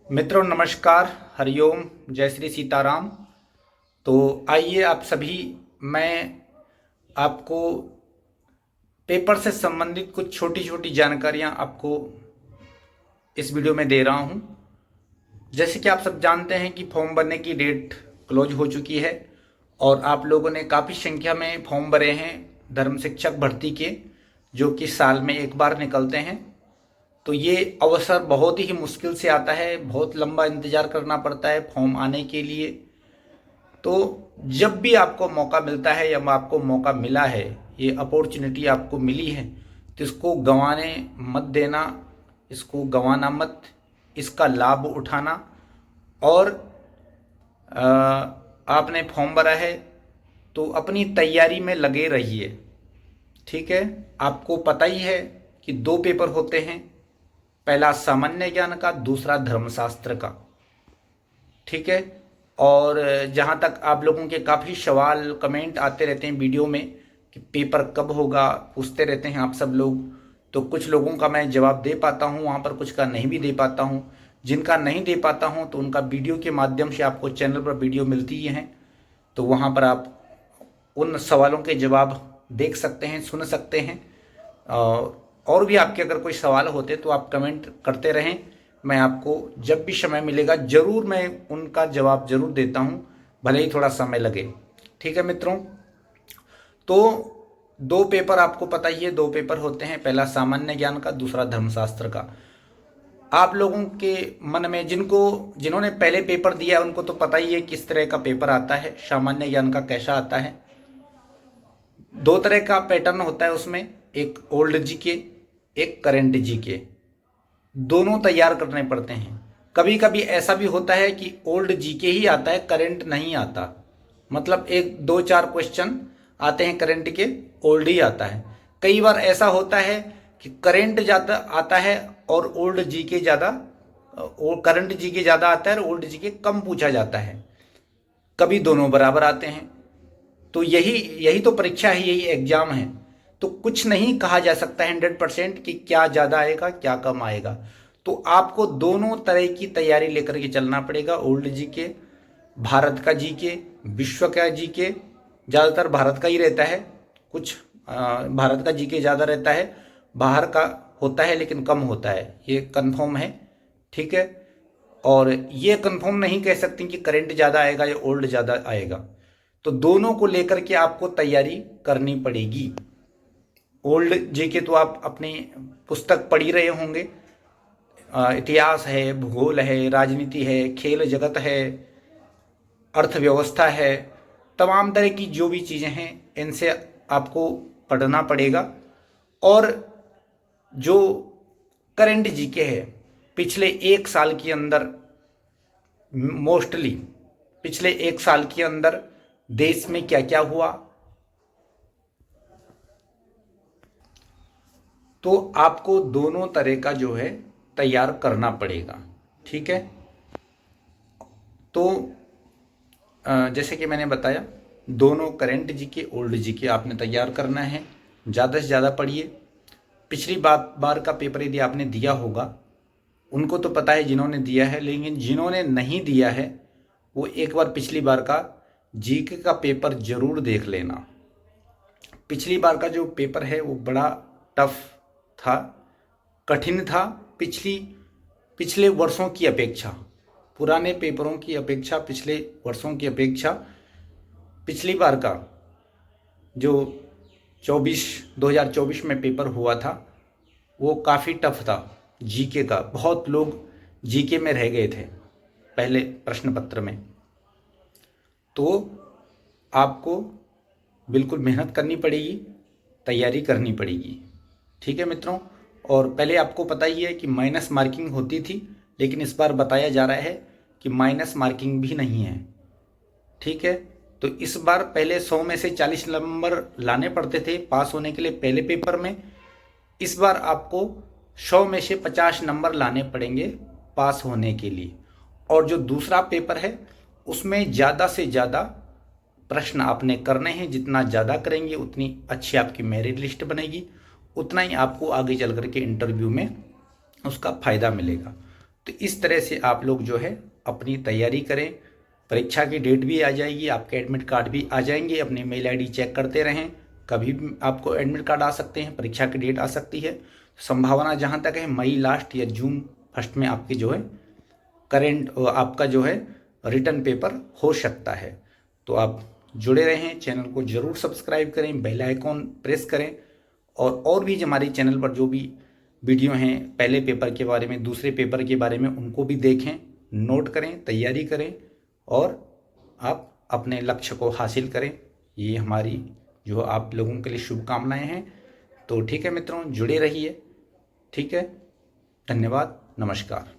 मित्रों नमस्कार, हरिओम, जय श्री सीताराम। तो आइए आप सभी, मैं आपको पेपर से संबंधित कुछ छोटी छोटी जानकारियां आपको इस वीडियो में दे रहा हूं। जैसे कि आप सब जानते हैं कि फॉर्म भरने की डेट क्लोज हो चुकी है और आप लोगों ने काफ़ी संख्या में फॉर्म भरे हैं धर्म शिक्षक भर्ती के, जो कि साल में एक बार निकलते हैं। तो ये अवसर बहुत ही मुश्किल से आता है, बहुत लंबा इंतज़ार करना पड़ता है फॉर्म आने के लिए। तो जब भी आपको मौका मिलता है या आपको मौका मिला है, ये अपॉर्चुनिटी आपको मिली है, तो इसको गंवाने मत देना, इसको गंवाना मत, इसका लाभ उठाना। और आपने फॉर्म भरा है तो अपनी तैयारी में लगे रहिए। ठीक है, आपको पता ही है कि दो पेपर होते हैं, पहला सामान्य ज्ञान का, दूसरा धर्मशास्त्र का। ठीक है, और जहाँ तक आप लोगों के काफ़ी सवाल कमेंट आते रहते हैं वीडियो में कि पेपर कब होगा, पूछते रहते हैं आप सब लोग। तो कुछ लोगों का मैं जवाब दे पाता हूँ वहाँ पर, कुछ का नहीं भी दे पाता हूँ। जिनका नहीं दे पाता हूँ तो उनका वीडियो के माध्यम से आपको चैनल पर वीडियो मिलती ही हैं, तो वहाँ पर आप उन सवालों के जवाब देख सकते हैं, सुन सकते हैं। और भी आपके अगर कोई सवाल होते तो आप कमेंट करते रहें, मैं आपको जब भी समय मिलेगा ज़रूर मैं उनका जवाब ज़रूर देता हूँ, भले ही थोड़ा समय लगे। ठीक है मित्रों, तो दो पेपर आपको पता ही है, दो पेपर होते हैं, पहला सामान्य ज्ञान का, दूसरा धर्मशास्त्र का। आप लोगों के मन में जिन्होंने पहले पेपर दिया है उनको तो पता ही है किस तरह का पेपर आता है, सामान्य ज्ञान का कैसा आता है। दो तरह का पैटर्न होता है उसमें, एक ओल्ड जीके, एक करंट जीके, दोनों तैयार करने पड़ते हैं। कभी कभी ऐसा भी होता है कि ओल्ड जीके ही आता है, करंट नहीं आता। मतलब एक दो चार क्वेश्चन आते हैं करंट के, ओल्ड ही आता है। कई बार ऐसा होता है कि करंट ज़्यादा आता है और ओल्ड जीके ज़्यादा, करंट जीके ज़्यादा आता है और ओल्ड जीके कम पूछा जाता है। कभी दोनों बराबर आते हैं। तो यही यही तो परीक्षा है, यही एग्जाम है। तो कुछ नहीं कहा जा सकता 100% कि क्या ज़्यादा आएगा क्या कम आएगा। तो आपको दोनों तरह की तैयारी लेकर के चलना पड़ेगा। ओल्ड जीके, भारत का जीके, विश्व का जीके, ज़्यादातर भारत का ही रहता है, कुछ भारत का जीके ज़्यादा रहता है, बाहर का होता है लेकिन कम होता है, ये कंफर्म है। ठीक है, और ये कंफर्म नहीं कह सकते कि करंट ज़्यादा आएगा या ओल्ड ज़्यादा आएगा। तो दोनों को लेकर के आपको तैयारी करनी पड़ेगी। ओल्ड जीके तो आप अपनी पुस्तक पढ़ ही रहे होंगे, इतिहास है, भूगोल है, राजनीति है, खेल जगत है, अर्थव्यवस्था है, तमाम तरह की जो भी चीज़ें हैं इनसे आपको पढ़ना पड़ेगा। और जो करंट जीके है, पिछले एक साल के अंदर, मोस्टली पिछले एक साल के अंदर देश में क्या क्या हुआ, तो आपको दोनों तरह का जो है तैयार करना पड़ेगा। ठीक है, तो जैसे कि मैंने बताया, दोनों करंट जीके ओल्ड जीके आपने तैयार करना है। ज़्यादा से ज़्यादा पढ़िए। पिछली बार का पेपर यदि आपने दिया होगा उनको तो पता है जिन्होंने दिया है, लेकिन जिन्होंने नहीं दिया है वो एक बार पिछली बार का जीके का पेपर ज़रूर देख लेना। पिछली बार का जो पेपर है वो बड़ा टफ था, कठिन था। पिछले वर्षों की अपेक्षा, पुराने पेपरों की अपेक्षा, पिछले वर्षों की अपेक्षा पिछली बार का जो 2024 में पेपर हुआ था वो काफ़ी टफ था जीके का। बहुत लोग जीके में रह गए थे पहले प्रश्न पत्र में। तो आपको बिल्कुल मेहनत करनी पड़ेगी, तैयारी करनी पड़ेगी। ठीक है मित्रों, और पहले आपको पता ही है कि माइनस मार्किंग होती थी, लेकिन इस बार बताया जा रहा है कि माइनस मार्किंग भी नहीं है। ठीक है, तो इस बार पहले 100 में से 40 नंबर लाने पड़ते थे पास होने के लिए पहले पेपर में। इस बार आपको 100 में से 50 नंबर लाने पड़ेंगे पास होने के लिए। और जो दूसरा पेपर है उसमें ज़्यादा से ज़्यादा प्रश्न आपने करने हैं। जितना ज़्यादा करेंगे उतनी अच्छी आपकी मेरिट लिस्ट बनेगी, उतना ही आपको आगे चल कर के इंटरव्यू में उसका फ़ायदा मिलेगा। तो इस तरह से आप लोग जो है अपनी तैयारी करें। परीक्षा की डेट भी आ जाएगी, आपके एडमिट कार्ड भी आ जाएंगे। अपनी मेल आईडी चेक करते रहें, कभी भी आपको एडमिट कार्ड आ सकते हैं, परीक्षा की डेट आ सकती है। संभावना जहाँ तक है मई लास्ट या जून फर्स्ट में आपकी जो है करेंट आपका जो है रिटर्न पेपर हो सकता है। तो आप जुड़े रहें, चैनल को ज़रूर सब्सक्राइब करें, बेल आइकॉन प्रेस करें और भी हमारे चैनल पर जो भी वीडियो हैं पहले पेपर के बारे में, दूसरे पेपर के बारे में, उनको भी देखें, नोट करें, तैयारी करें और आप अपने लक्ष्य को हासिल करें। ये हमारी जो आप लोगों के लिए शुभकामनाएं हैं। तो ठीक है मित्रों, जुड़े रहिए। ठीक है, धन्यवाद, नमस्कार।